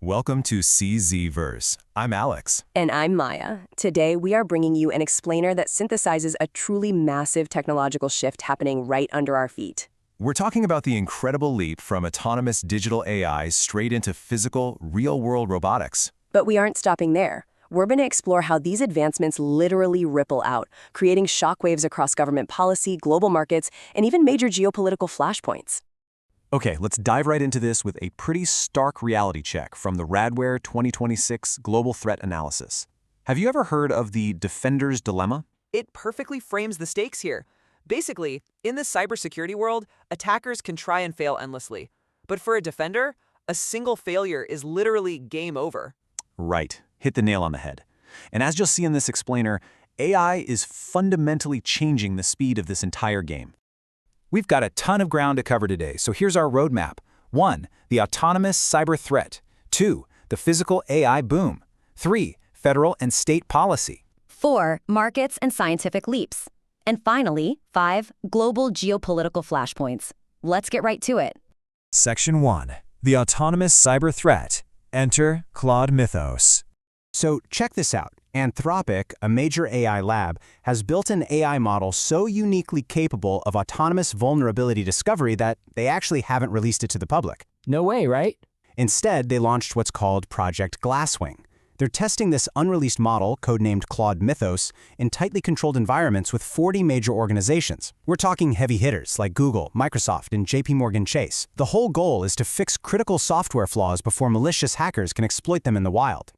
Welcome to CZVERSE. I'm Alex. And I'm Maya. Today, we are bringing you an explainer that synthesizes a truly massive technological shift happening right under our feet. We're talking about the incredible leap from autonomous digital AI straight into physical, real-world robotics. But we aren't stopping there. We're going to explore how these advancements literally ripple out, creating shockwaves across government policy, global markets, and even major geopolitical flashpoints. Okay, let's dive right into this with a pretty stark reality check from the Radware 2026 Global Threat Analysis. Have you ever heard of the Defender's Dilemma? It perfectly frames the stakes here. Basically, in the cybersecurity world, attackers can try and fail endlessly. But for a defender, a single failure is literally game over. Right, hit the nail on the head. And as you'll see in this explainer, AI is fundamentally changing the speed of this entire game. We've got a ton of ground to cover today, so here's our roadmap. 1. The autonomous cyber threat. 2. The physical AI boom. 3. Federal and state policy. 4. Markets and scientific leaps. And finally, 5. Global geopolitical flashpoints. Let's get right to it. Section 1. The autonomous cyber threat. Enter Claude Mythos. So check this out. Anthropic, a major AI lab, has built an AI model so uniquely capable of autonomous vulnerability discovery that they actually haven't released it to the public. No way, right? Instead, they launched what's called Project Glasswing. They're testing this unreleased model, codenamed Claude Mythos, in tightly controlled environments with 40 major organizations. We're talking heavy hitters like Google, Microsoft, and JPMorgan Chase. The whole goal is to fix critical software flaws before malicious hackers can exploit them in the wild.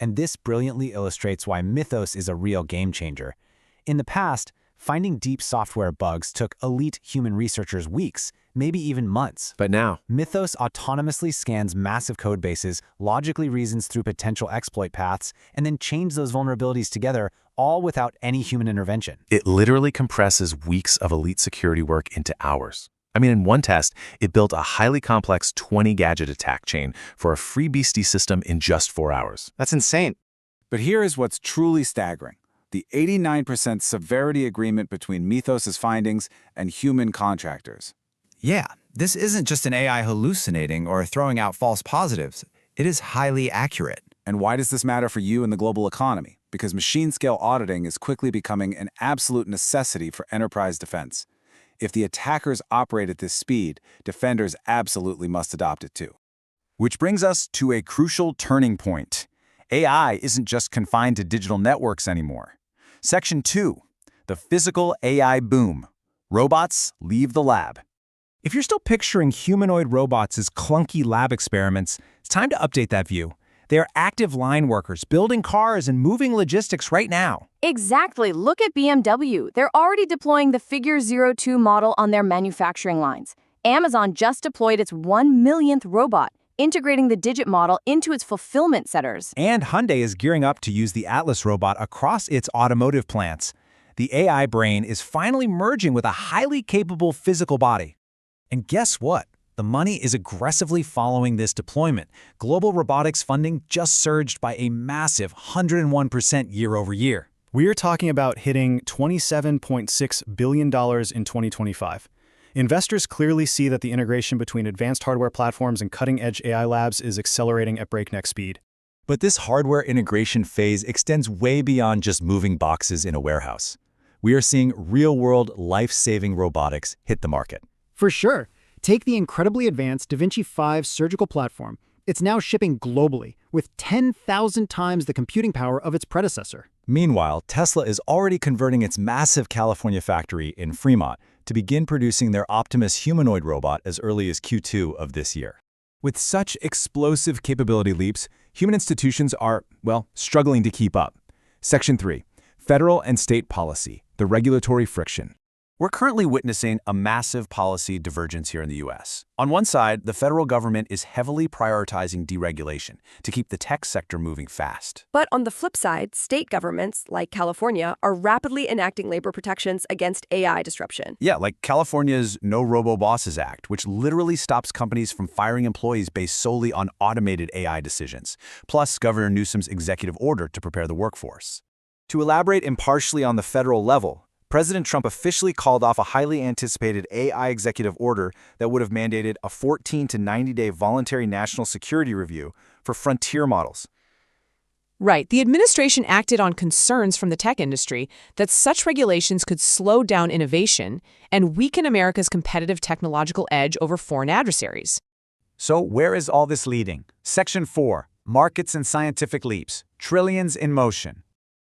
And this brilliantly illustrates why Mythos is a real game changer. In the past, finding deep software bugs took elite human researchers weeks, maybe even months. But now, Mythos autonomously scans massive code bases, logically reasons through potential exploit paths, and then chains those vulnerabilities together, all without any human intervention. it literally compresses weeks of elite security work into hours. I mean, in one test, it built a highly complex 20-gadget attack chain for a FreeBSD system in just 4 hours. That's insane. But here is what's truly staggering: the 89% severity agreement between Mythos's findings and human contractors. Yeah, this isn't just an AI hallucinating or throwing out false positives. It is highly accurate. And why does this matter for you in the global economy? Because machine-scale auditing is quickly becoming an absolute necessity for enterprise defense. If the attackers operate at this speed, defenders absolutely must adopt it too. Which brings us to a crucial turning point. AI isn't just confined to digital networks anymore. Section 2. The physical AI boom. Robots leave the lab. If you're still picturing humanoid robots as clunky lab experiments, it's time to update that view. They are active line workers, building cars and moving logistics right now. Exactly. Look at BMW. They're already deploying the Figure 02 model on their manufacturing lines. Amazon just deployed its 1 millionth robot, integrating the Digit model into its fulfillment centers. And Hyundai is gearing up to use the Atlas robot across its automotive plants. The AI brain is finally merging with a highly capable physical body. And guess what? The money is aggressively following this deployment. Global robotics funding just surged by a massive 101% year over year. We are talking about hitting $27.6 billion in 2025. Investors clearly see that the integration between advanced hardware platforms and cutting-edge AI labs is accelerating at breakneck speed. But this hardware integration phase extends way beyond just moving boxes in a warehouse. We are seeing real-world, life-saving robotics hit the market. For sure. Take the incredibly advanced Da Vinci 5 surgical platform. It's now shipping globally, with 10,000 times the computing power of its predecessor. Meanwhile, Tesla is already converting its massive California factory in Fremont to begin producing their Optimus humanoid robot as early as Q2 of this year. With such explosive capability leaps, human institutions are, well, struggling to keep up. Section 3. Federal and state policy, the regulatory friction. We're currently witnessing a massive policy divergence here in the U.S. On one side, the federal government is heavily prioritizing deregulation to keep the tech sector moving fast. But on the flip side, state governments, like California, are rapidly enacting labor protections against AI disruption. Yeah, like California's No Robo-Bosses Act, which literally stops companies from firing employees based solely on automated AI decisions, plus Governor Newsom's executive order to prepare the workforce. To elaborate impartially on the federal level, President Trump officially called off a highly anticipated AI executive order that would have mandated a 14 to 90-day voluntary national security review for frontier models. Right. The administration acted on concerns from the tech industry that such regulations could slow down innovation and weaken America's competitive technological edge over foreign adversaries. So where is all this leading? Section 4, Markets and Scientific Leaps, Trillions in Motion.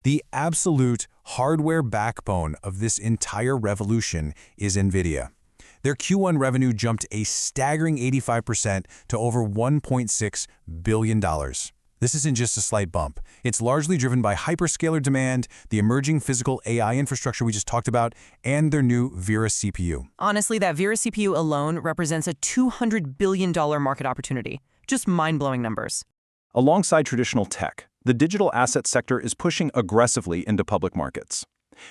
The absolute hardware backbone of this entire revolution is NVIDIA. Their Q1 revenue jumped a staggering 85% to over $1.6 billion. This isn't just a slight bump. It's largely driven by hyperscaler demand, the emerging physical AI infrastructure we just talked about, and their new Vera CPU. Honestly, that Vera CPU alone represents a $200 billion market opportunity. Just mind-blowing numbers. Alongside traditional tech, the digital asset sector is pushing aggressively into public markets.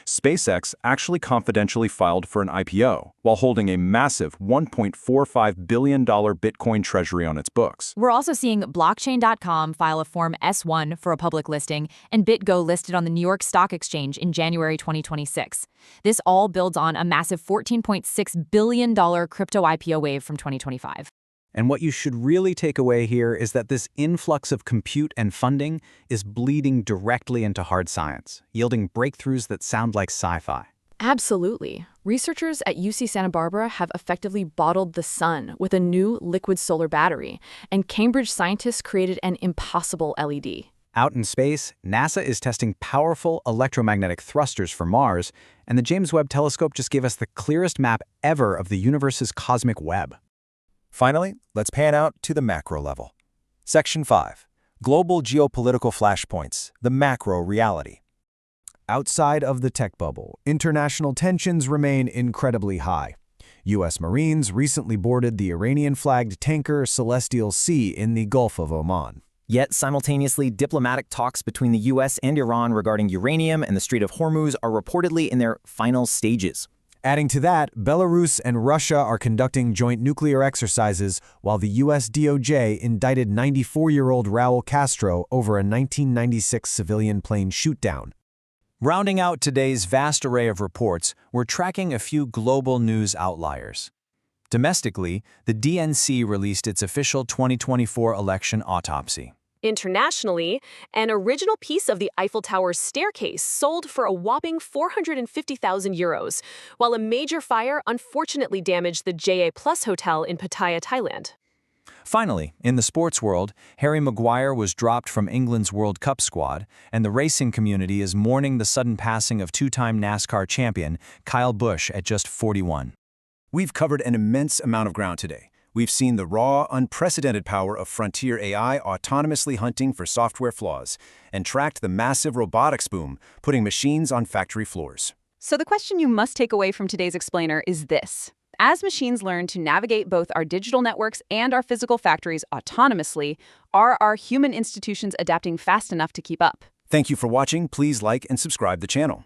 SpaceX actually confidentially filed for an IPO while holding a massive $1.45 billion Bitcoin treasury on its books. We're also seeing blockchain.com file a Form S-1 for a public listing and BitGo listed on the New York Stock Exchange in January 2026. This all builds on a massive $14.6 billion crypto IPO wave from 2025. And what you should really take away here is that this influx of compute and funding is bleeding directly into hard science, yielding breakthroughs that sound like sci-fi. Absolutely. Researchers at UC Santa Barbara have effectively bottled the sun with a new liquid solar battery, and Cambridge scientists created an impossible LED. Out in space, NASA is testing powerful electromagnetic thrusters for Mars, and the James Webb Telescope just gave us the clearest map ever of the universe's cosmic web. Finally, let's pan out to the macro level. Section 5. Global Geopolitical Flashpoints, the Macro Reality. Outside of the tech bubble, international tensions remain incredibly high. U.S. Marines recently boarded the Iranian-flagged tanker Celestial Sea in the Gulf of Oman. Yet, simultaneously, diplomatic talks between the U.S. and Iran regarding uranium and the Strait of Hormuz are reportedly in their final stages. Adding to that, Belarus and Russia are conducting joint nuclear exercises while the U.S. DOJ indicted 94-year-old Raul Castro over a 1996 civilian plane shootdown. Rounding out today's vast array of reports, we're tracking a few global news outliers. Domestically, the DNC released its official 2024 election autopsy. Internationally, an original piece of the Eiffel Tower's staircase sold for a whopping €450,000, while a major fire unfortunately damaged the JA Plus Hotel in Pattaya, Thailand. Finally, in the sports world, Harry Maguire was dropped from England's World Cup squad, and the racing community is mourning the sudden passing of two-time NASCAR champion Kyle Busch at just 41. We've covered an immense amount of ground today. We've seen the raw, unprecedented power of frontier AI autonomously hunting for software flaws, and tracked the massive robotics boom, putting machines on factory floors. So the question you must take away from today's explainer is this. As machines learn to navigate both our digital networks and our physical factories autonomously, are our human institutions adapting fast enough to keep up? Thank you for watching. Please like and subscribe the channel.